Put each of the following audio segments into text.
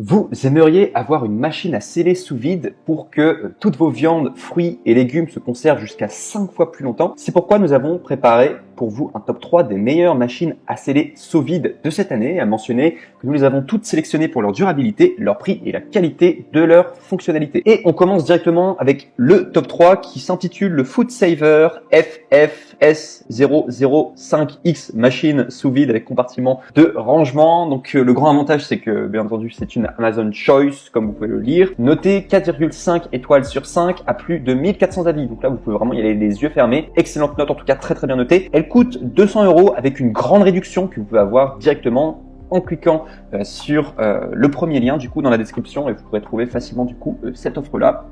Vous aimeriez avoir une machine à sceller sous vide pour que toutes vos viandes, fruits et légumes se conservent jusqu'à 5 fois plus longtemps. C'est pourquoi nous avons préparé pour vous un top 3 des meilleures machines à sceller sous vide de cette année. À mentionner que nous les avons toutes sélectionnées pour leur durabilité, leur prix et la qualité de leur fonctionnalité. Et on commence directement avec le top 3 qui s'intitule le Food Saver FFS005X machine sous vide avec compartiment de rangement. Donc le grand avantage c'est que bien entendu c'est une Amazon Choice comme vous pouvez le lire. Notée 4,5 étoiles sur 5 à plus de 1400 avis. Donc là vous pouvez vraiment y aller les yeux fermés. Excellente note, en tout cas très bien notée. Elle coûte 200 € avec une grande réduction que vous pouvez avoir directement en cliquant sur le premier lien du coup dans la description, et vous pourrez trouver facilement du coup cette offre là.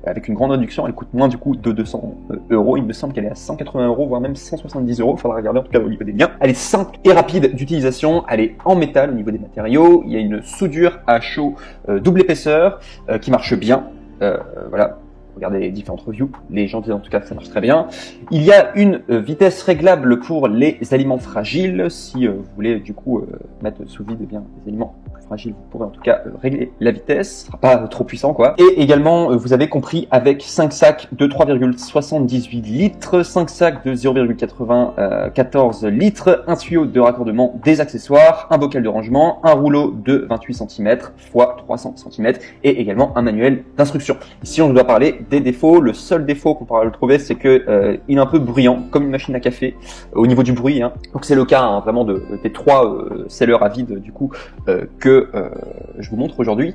Avec une grande réduction, elle coûte moins du coup de 200 €. Il me semble qu'elle est à 180 €, voire même 170 €. Il faudra regarder en tout cas au niveau des liens. Elle est simple et rapide d'utilisation. Elle est en métal au niveau des matériaux. Il y a une soudure à chaud double épaisseur qui marche bien. Voilà. Regardez les différentes reviews, les gens disent en tout cas que ça marche très bien. Il y a une vitesse réglable pour les aliments fragiles. Si vous voulez du coup mettre sous vide les aliments plus fragiles, vous pourrez en tout cas régler la vitesse. Ce sera pas trop puissant quoi. Et également, vous avez compris avec 5 sacs de 3,78 litres, 5 sacs de 0,94 litres, un tuyau de raccordement, des accessoires, un bocal de rangement, un rouleau de 28 cm x 300 cm et également un manuel d'instruction. Ici, on doit parler des défauts. Le seul défaut qu'on pourra le trouver, c'est que il est un peu bruyant, comme une machine à café, au niveau du bruit. Donc c'est le cas vraiment des trois sellers à vide du coup que je vous montre aujourd'hui,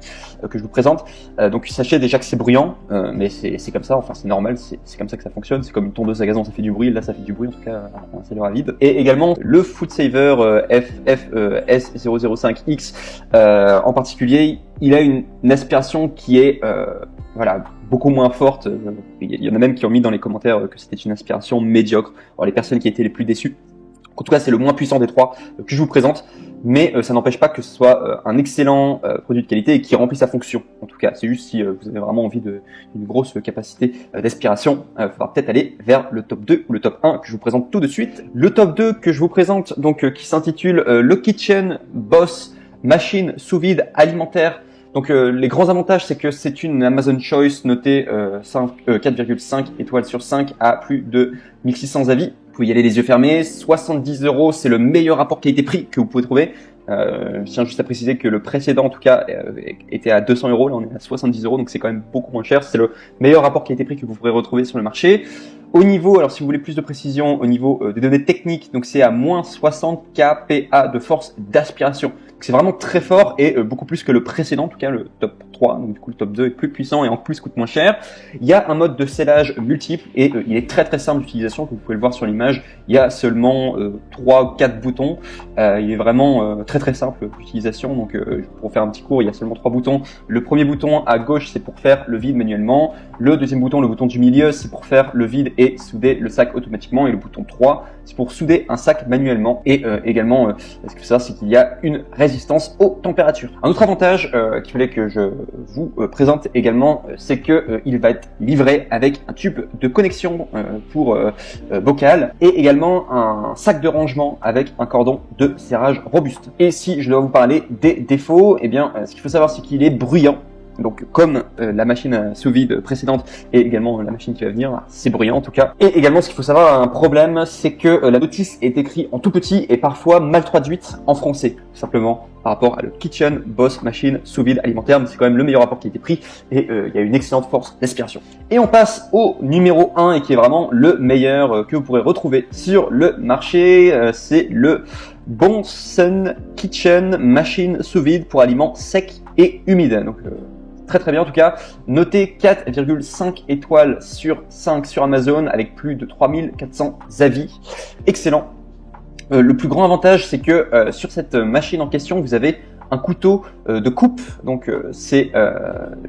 que je vous présente. Donc sachez déjà que c'est bruyant, mais c'est comme ça. Enfin c'est normal, c'est comme ça que ça fonctionne. C'est comme une tondeuse à gazon, ça fait du bruit. Là ça fait du bruit en tout cas un seller à vide. Et également le Food Saver FFS005X en particulier, il a une aspiration qui est voilà, beaucoup moins forte. Il y en a même qui ont mis dans les commentaires que c'était une aspiration médiocre. Alors les personnes qui étaient les plus déçues. En tout cas, c'est le moins puissant des trois que je vous présente, mais ça n'empêche pas que ce soit un excellent produit de qualité et qui remplit sa fonction. En tout cas, c'est juste si vous avez vraiment envie d'une grosse capacité d'aspiration, il faudra peut-être aller vers le top 2 ou le top 1 que je vous présente tout de suite. Le top 2 que je vous présente, donc qui s'intitule le Kitchen Boss Machine sous vide alimentaire. Donc les grands avantages, c'est que c'est une Amazon Choice notée 4,5 étoiles sur 5 à plus de 1600 avis. Vous pouvez y aller les yeux fermés. 70 €, c'est le meilleur rapport qualité-prix que vous pouvez trouver. Je tiens juste à préciser que le précédent, en tout cas, était à 200 €. Là, on est à 70 €, donc c'est quand même beaucoup moins cher. C'est le meilleur rapport qualité-prix que vous pourrez retrouver sur le marché. Au niveau, alors si vous voulez plus de précision, au niveau des données techniques, donc c'est à moins 60 kPa de force d'aspiration. C'est vraiment très fort et beaucoup plus que le précédent, en tout cas le top 3. Donc du coup le top 2 est plus puissant et en plus coûte moins cher. Il y a un mode de scellage multiple et il est très simple d'utilisation, comme vous pouvez le voir sur l'image. Il y a seulement 3 ou 4 boutons. Il est vraiment très simple d'utilisation. Donc pour faire un petit cours, il y a seulement 3 boutons. Le premier bouton à gauche, c'est pour faire le vide manuellement. Le deuxième bouton, le bouton du milieu, c'est pour faire le vide et souder le sac automatiquement. Et le bouton 3, c'est pour souder un sac manuellement. Et également, ce qu'il faut savoir, c'est qu'il y a une résistance aux températures. Un autre avantage qu'il fallait que je vous présente également, c'est que il va être livré avec un tube de connexion pour bocal et également un sac de rangement avec un cordon de serrage robuste. Et si je dois vous parler des défauts, eh bien, ce qu'il faut savoir, c'est qu'il est bruyant. Donc comme la machine sous vide précédente et également la machine qui va venir, c'est bruyant en tout cas. Et également ce qu'il faut savoir, un problème, c'est que la notice est écrite en tout petit et parfois mal traduite en français, tout simplement par rapport à le Kitchen Boss Machine sous vide alimentaire, mais c'est quand même le meilleur rapport qui a été pris et il y a une excellente force d'aspiration. Et on passe au numéro 1 et qui est vraiment le meilleur que vous pourrez retrouver sur le marché, c'est le Bonsun Kitchen Machine sous vide pour aliments secs et humides. Donc très bien en tout cas, noté 4,5 étoiles sur 5 sur Amazon avec plus de 3400 avis. Excellent. Le plus grand avantage, c'est que sur cette machine en question, vous avez un couteau de coupe. Donc c'est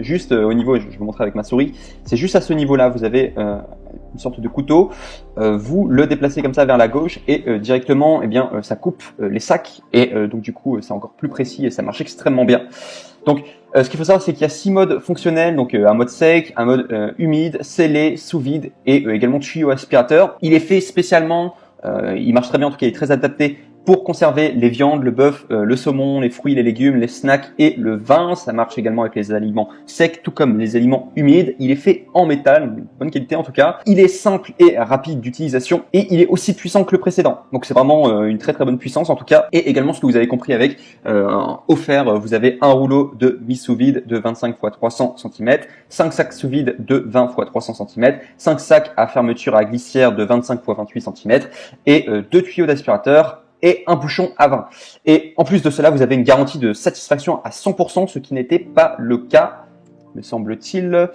juste au niveau, je vais vous montrer avec ma souris, c'est juste à ce niveau-là, vous avez une sorte de couteau. Vous le déplacez comme ça vers la gauche et directement, eh bien, ça coupe les sacs et donc du coup, c'est encore plus précis et ça marche extrêmement bien. Donc, ce qu'il faut savoir, c'est qu'il y a 6 modes fonctionnels, donc un mode sec, un mode humide, scellé, sous vide et également tuyau aspirateur. Il est fait spécialement, il marche très bien, en tout cas il est très adapté pour conserver les viandes, le bœuf, le saumon, les fruits, les légumes, les snacks et le vin. Ça marche également avec les aliments secs, tout comme les aliments humides. Il est fait en métal, bonne qualité en tout cas. Il est simple et rapide d'utilisation et il est aussi puissant que le précédent. Donc c'est vraiment une très bonne puissance en tout cas. Et également ce que vous avez compris avec offert, vous avez un rouleau de mise sous vide de 25 x 300 cm, 5 sacs sous vide de 20 x 300 cm, 5 sacs à fermeture à glissière de 25 x 28 cm et 2 tuyaux d'aspirateur et un bouchon à vin. Et en plus de cela, vous avez une garantie de satisfaction à 100%, ce qui n'était pas le cas, me semble-t-il,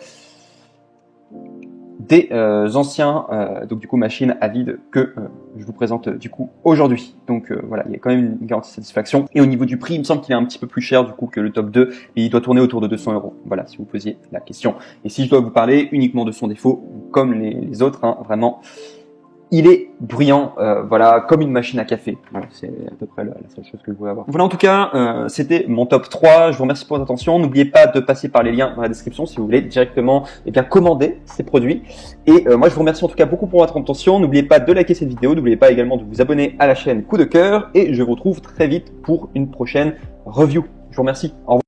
des anciens donc du coup machines à vide que je vous présente du coup aujourd'hui. Donc voilà, il y a quand même une garantie de satisfaction. Et au niveau du prix, il me semble qu'il est un petit peu plus cher du coup que le top 2 et il doit tourner autour de 200 €. Voilà, si vous posiez la question. Et si je dois vous parler uniquement de son défaut, comme les autres, hein, vraiment, il est bruyant, voilà, comme une machine à café. Voilà, c'est à peu près la seule chose que je voulais avoir. Voilà, en tout cas, c'était mon top 3. Je vous remercie pour votre attention. N'oubliez pas de passer par les liens dans la description si vous voulez directement commander ces produits. Et moi, je vous remercie en tout cas beaucoup pour votre attention. N'oubliez pas de liker cette vidéo. N'oubliez pas également de vous abonner à la chaîne Coup de Cœur. Et je vous retrouve très vite pour une prochaine review. Je vous remercie. Au revoir.